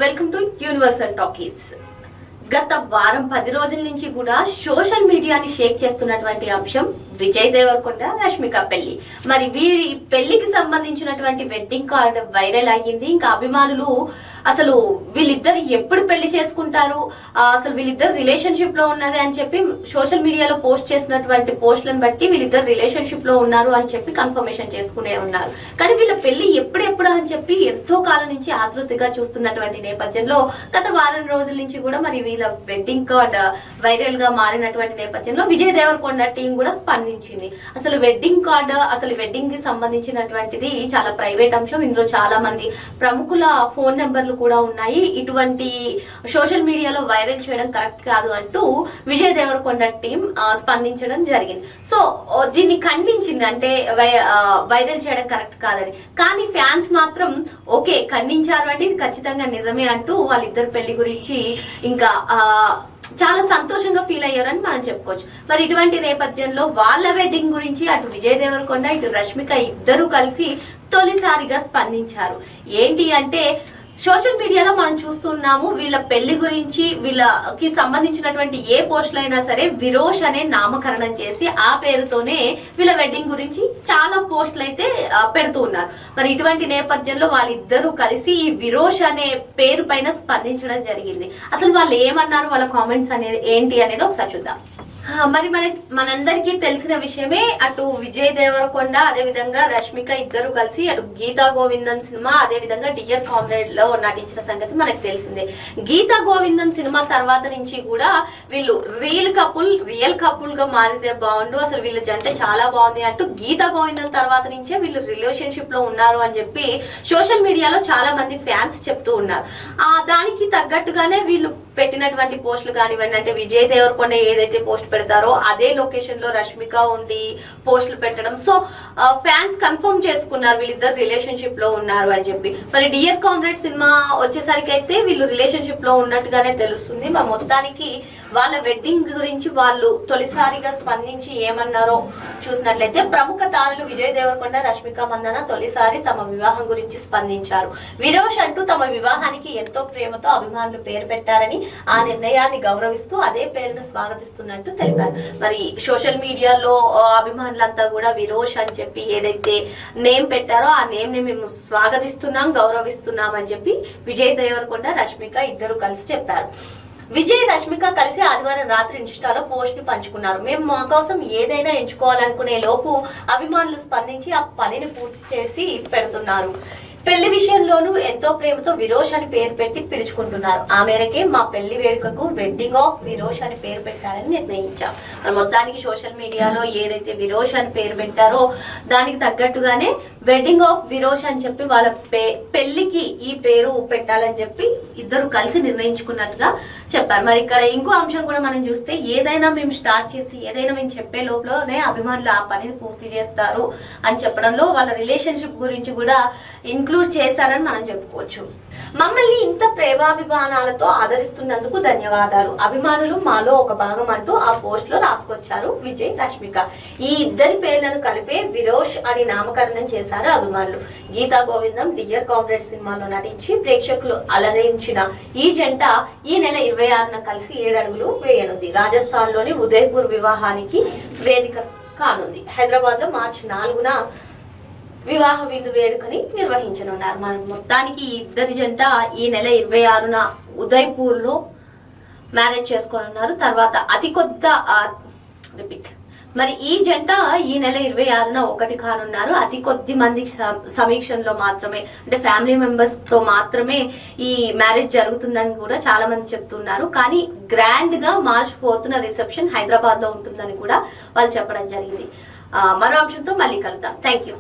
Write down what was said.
Welcome to universal talkies. గత వారం 10 రోజుల నుంచి కూడా సోషల్ మీడియాని షేక్ చేస్తున్నటువంటి అంశం విజయ్ దేవరకొండ రష్మిక పెళ్లి. మరి వీరి పెళ్లికి సంబంధించినటువంటి వెడ్డింగ్ కార్డ్ వైరల్ అయ్యింది. ఇంకా అభిమానులు అసలు వీళ్ళిద్దరు ఎప్పుడు పెళ్లి చేసుకుంటారు, అసలు వీళ్ళిద్దరు రిలేషన్షిప్ లో ఉన్నది అని చెప్పి సోషల్ మీడియాలో పోస్ట్ చేసినటువంటి పోస్టులను బట్టి వీళ్ళిద్దరు రిలేషన్షిప్ లో ఉన్నారు అని చెప్పి కన్ఫర్మేషన్ చేసుకునే ఉన్నారు. కానీ వీళ్ళ పెళ్లి ఎప్పుడెప్పుడు అని చెప్పి ఎంతో కాలం నుంచి ఆతృతగా చూస్తున్నటువంటి నేపథ్యంలో గత వారం రోజుల నుంచి కూడా మరి వీళ్ళ వెడ్డింగ్ కార్డ్ వైరల్ గా మారినటువంటి నేపథ్యంలో విజయ్ దేవరకొండ టీం కూడా స్పందించింది. అసలు వెడ్డింగ్ కార్డ్, అసలు వెడ్డింగ్ కి సంబంధించినటువంటిది చాలా ప్రైవేట్ అంశం. ఇందులో చాలా మంది ప్రముఖుల ఫోన్ నెంబర్లు కూడా ఉన్నాయి. ఇటువంటి సోషల్ మీడియాలో వైరల్ చేయడం కరెక్ట్ కాదు అంటూ విజయ్ దేవరకొండ టీం స్పందించడం జరిగింది. సో దీన్ని ఖండించింది, అంటే వైరల్ చేయడం కరెక్ట్ కాదని. కానీ ఫ్యాన్స్ మాత్రం ఓకే ఖండించారు అంటే ఇది ఖచ్చితంగా నిజమే అంటూ వాళ్ళిద్దరు పెళ్లి గురించి ఇంకా చాలా సంతోషంగా ఫీల్ అయ్యారని మనం చెప్పుకోవచ్చు. మరి ఇటువంటి నేపథ్యంలో వాళ్ళ వెడ్డింగ్ గురించి అటు విజయ్ దేవరకొండ ఇటు రష్మిక ఇద్దరు కలిసి తొలిసారిగా స్పందించారు. ఏంటి అంటే సోషల్ మీడియాలో మనం చూస్తున్నాము వీళ్ళ పెళ్లి గురించి, వీళ్ళకి సంబంధించినటువంటి ఏ పోస్టులు అయినా సరే విరోష్ అనే నామకరణం చేసి ఆ పేరుతోనే వీళ్ళ వెడ్డింగ్ గురించి చాలా పోస్టులు అయితే పెడుతూ ఉన్నారు. మరి ఇటువంటి నేపథ్యంలో వాళ్ళిద్దరూ కలిసి ఈ విరోష్ అనే పేరు పైన స్పందించడం జరిగింది. అసలు వాళ్ళు ఏమన్నారు, వాళ్ళ కామెంట్స్ అనేది ఏంటి అనేది ఒకసారి చూద్దాం. మరి మనందరికీ తెలిసిన విషయమే, అటు విజయ్ దేవరకొండ అదే విధంగా రష్మిక ఇద్దరు కలిసి అటు గీతా గోవిందన్ సినిమా అదే విధంగా డియర్ కామ్రేడ్ లో నటించిన సంగతి మనకు తెలిసిందే. గీతా గోవిందన్ సినిమా తర్వాత నుంచి కూడా వీళ్ళు రియల్ కపుల్ గా మారితే బాగుండు, అసలు వీళ్ళ జంట చాలా బాగుంది అంటూ గీతా గోవిందన్ తర్వాత నుంచే వీళ్ళు రిలేషన్షిప్ లో ఉన్నారు అని చెప్పి సోషల్ మీడియాలో చాలా మంది ఫ్యాన్స్ చెప్తూ ఉన్నారు. దానికి తగ్గట్టుగానే వీళ్ళు పెట్టినటువంటి పోస్టులు కానివ్వండి, అంటే విజయ్ దేవరకొండ ఏదైతే పోస్ట్ పెడతారో అదే లొకేషన్ లో రష్మిక ఉండి పోస్టులు పెట్టడం. సో ఫ్యాన్స్ కన్ఫర్మ్ చేసుకున్నారు వీళ్ళిద్దరు రిలేషన్షిప్ లో ఉన్నారు అని చెప్పి. మరి డియర్ కామ్రేడ్ సినిమా వచ్చేసరికి అయితే వీళ్ళు రిలేషన్షిప్ లో ఉన్నట్టుగానే తెలుస్తుంది. మరి మొత్తానికి వాళ్ళ వెడ్డింగ్ గురించి వాళ్ళు తొలిసారిగా స్పందించి ఏమన్నారో చూసినట్లయితే, ప్రముఖ తారలు విజయ్ దేవరకొండ రష్మిక మందన తొలిసారి తమ వివాహం గురించి స్పందించారు. విరోష్ అంటూ తమ వివాహానికి ఎంతో ప్రేమతో అభిమానులు పేరు పెట్టారని, ఆ నిర్ణయాన్ని గౌరవిస్తూ అదే పేరును స్వాగతిస్తున్నట్టు తెలిపారు. మరి సోషల్ మీడియాలో అభిమానులంతా కూడా విరోష్ అని చెప్పి ఏదైతే నేమ్ పెట్టారో ఆ నేమ్ ని మేము స్వాగతిస్తున్నాం, గౌరవిస్తున్నాం అని చెప్పి విజయ్ దేవరకొండ రష్మిక ఇద్దరు కలిసి చెప్పారు. విజయ్ రష్మిక కలిసి ఆదివారం రాత్రి ఇన్స్టాలో పోస్ట్ ని పంచుకున్నారు. మేము మా కోసం ఏదైనా ఎంచుకోవాలనుకునే లోపు అభిమానులు స్పందించి ఆ పనిని పూర్తి చేసి పెడుతున్నారు. పెళ్లి విషయంలోనూ ఎంతో ప్రేమతో విరోష్ అని పేరు పెట్టి పిలుచుకుంటున్నారు. ఆ మేరకే మా పెళ్లి వేడుకకు వెడ్డింగ్ ఆఫ్ విరోష్ అని పేరు పెట్టాలని నిర్ణయించాం. మరి మొత్తానికి సోషల్ మీడియాలో ఏదైతే విరోష్ అని పేరు పెట్టారో దానికి తగ్గట్టుగానే వెడ్డింగ్ ఆఫ్ విరోష్ అని చెప్పి వాళ్ళ పెళ్లికి ఈ పేరు పెట్టాలని చెప్పి ఇద్దరు కలిసి నిర్ణయించుకున్నట్టుగా చెప్పారు. మరి ఇక్కడ ఇంకో అంశం కూడా మనం చూస్తే, ఏదైనా మేము స్టార్ట్ చేసి ఏదైనా మేము చెప్పే లోపలనే అభిమానులు ఆ పనిని పూర్తి చేస్తారు అని చెప్పడంలో వాళ్ళ రిలేషన్షిప్ గురించి కూడా ఇంక్లూడ్ చేశారని మనం చెప్పుకోవచ్చు. మమ్మల్ని ఇంత ప్రేమాభిమానాలతో ఆదరిస్తున్నందుకు ధన్యవాదాలు. అభిమానులు మాలో ఒక భాగం అంటూ ఆ పోస్ట్ లో రాసుకొచ్చారు విజయ్ రష్మిక. ఈ ఇద్దరి పేర్లను కలిపే విరోష్ అని నామకరణం చేశారు అభిమానులు. గీతా గోవిందం డియర్ కామ్రేడ్ సినిమాలో నటించి ప్రేక్షకులు అలరించిన ఈ జంట ఈ నెల 26న కలిసి 7 అడుగులు వేయనుంది. రాజస్థాన్ లోని ఉదయపూర్ వివాహానికి వేదిక కానుంది. హైదరాబాద్ లో మార్చి 4న వివాహ విందు వేడుకని నిర్వహించనున్నారు. మన మొత్తానికి ఈ ఇద్దరి జంట ఈ నెల 26న ఉదయ్పూర్ లో మ్యారేజ్ చేసుకోనున్నారు. తర్వాత మరి ఈ జంట ఈ నెల 26న ఒకటి కానున్నారు. అతి కొద్ది మంది సమీక్షంలో మాత్రమే, అంటే ఫ్యామిలీ మెంబర్స్ తో మాత్రమే ఈ మ్యారేజ్ జరుగుతుందని కూడా చాలా మంది చెప్తున్నారు. కానీ గ్రాండ్ గా మార్చ్ 4న రిసెప్షన్ హైదరాబాద్ లో ఉంటుందని కూడా వాళ్ళు చెప్పడం జరిగింది. మరో అంశంతో మళ్ళీ కలుద్దాం. Thank you.